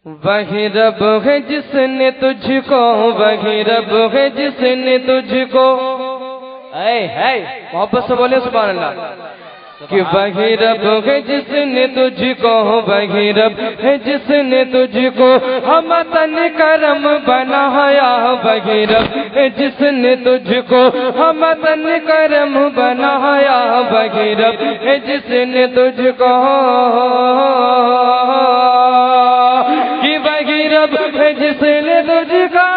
وہی رب ہے جس نے تجھ کو، وہی رب ہے جس نے تجھ کو، اے محبت سے بولے سبحان اللہ، کہ وہی رب ہے جس نے تجھ کو، وہی رب ہے جس نے تجھ کو ہمتن کرم بنایا، وہی رب ہے جس نے تجھ کو ہمتن کرم بنایا، وہی رب ہے جس نے تجھ کو، کہ وہی رب ہے جس نے تجھ کو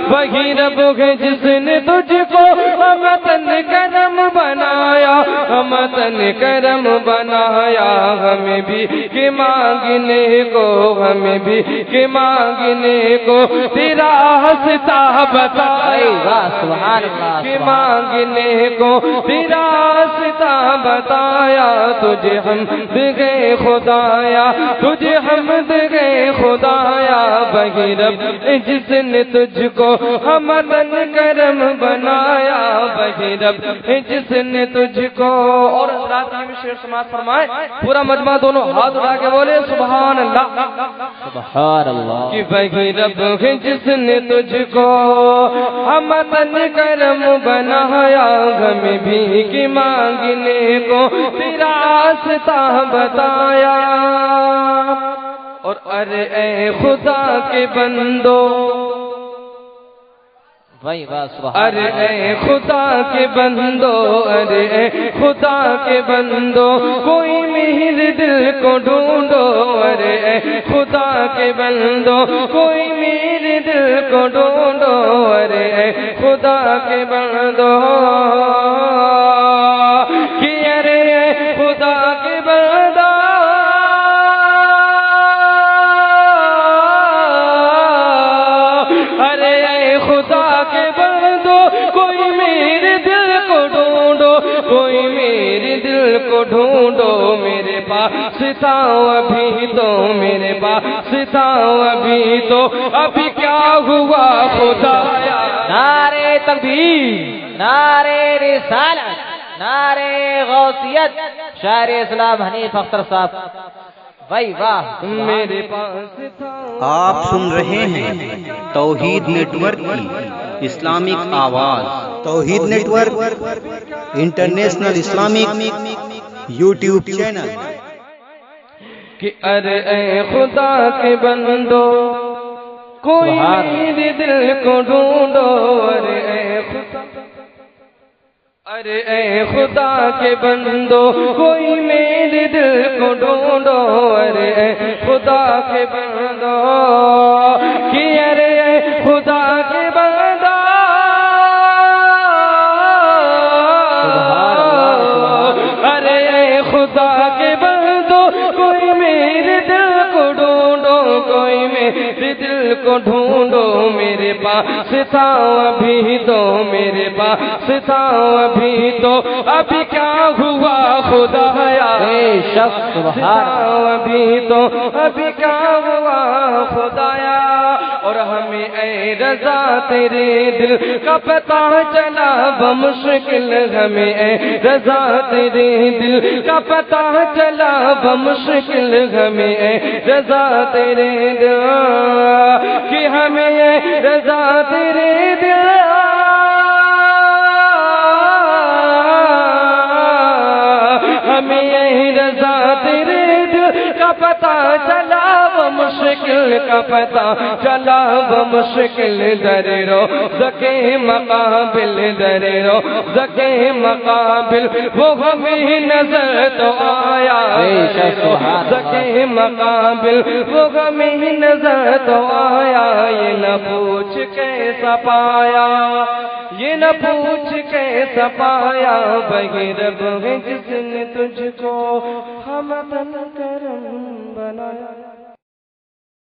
وہی رب ہے جس نے تجھ کو ہمتن کرم بنایا، ہمتن کرم بنایا، ہمیں بھی کہ مانگنے کو، ہمیں بھی کہ مانگنے کو تیرا ہستا بتایا، کہ مانگنے کو تیرا ہستا بتایا، تجھے حمد گے خدایا، تجھے حمد گے خدایا، وہی رب جس نے تجھ کو ہمتن کرم بنایا، وہی رب جس نے تجھ کو۔ اور حضرات میں شعر سماعت فرمائے، پورا مجمع دونوں ہاتھ اٹھا کے بولے سبحان اللہ، سبحان اللہ، کہ وہی رب ہے جس نے تجھ کو ہمتن کرم بنایا، ہمیں بھی کہ مانگنے کو تیرا راستہ بتایا، اور ارے اے خدا کے بندو، ارے اے خدا کے بندو، ارے اے خدا کے بندو، کوئی میرے دل کو ڈھونڈو، ارے اے خدا کے بندو، کوئی میرے دل کو ڈھونڈو، ارے اے خدا کے بندو، کہ ارے اے خدا کے بندو، ارے اے خدا کے بندو، کوئی میرے دل کو ڈھونڈو، کوئی میرے دل کو ڈھونڈو، میرے پاس تھا ابھی تو، میرے پاس تھا ابھی تو، ابھی کیا ہوا خدایا، نعرے تکبیر، نعرے رسالت، نعرے غوثیت، شاعر اسلام حنیف اختر صاحب، واہ واہ، میرے پاس تھا۔ آپ سن رہے ہیں توحید نیٹ ورک کی اسلامک آواز، Tawheed network international Islamic YouTube channel, کہ ارے اے خدا کے بندو، کوئی میرے دل کو ڈھونڈو، ارے اے خدا، ارے اے خدا کے بندو، کوئی میرے دل کو ڈھونڈو، ارے اے خدا کے بندو، کہ ارے اے خدا کے بندو، ارے اے خدا کے بندو، کوئی میرے دل کو ڈھونڈو، کوئی میرے دل کو ڈھونڈو، میرے پاس تھا ابھی تو، میرے پاس تھا ابھی تو، ابھی کیا ہوا خدایا، ابھی تو، ابھی کیا ہوا خدایا، اور ہمیں اے رضا تیرے دل کا پتہ چلا بمشکل، ہمیں اے رضا تیرے دل کا پتہ چلا بمشکل، ہمیں اے رضا تیرے دل، کہ ہمیں اے رضا تیرے دل، ہمیں اے رضا تیرے دل کا پتہ چلا بمشکل کا پتہ چلا بمشکل، در روزہ کے مقابل، در روزہ کے مقابل وہ ہمیں نظر تو آیا، روزہ کے مقابل وہ ہمیں نظر تو آیا، یہ نہ پوچھ کیسا پایا، یہ نہ پوچھ کیسا پایا، وہی رب ہے جس نے تجھ کو ہمتن کرم بنایا۔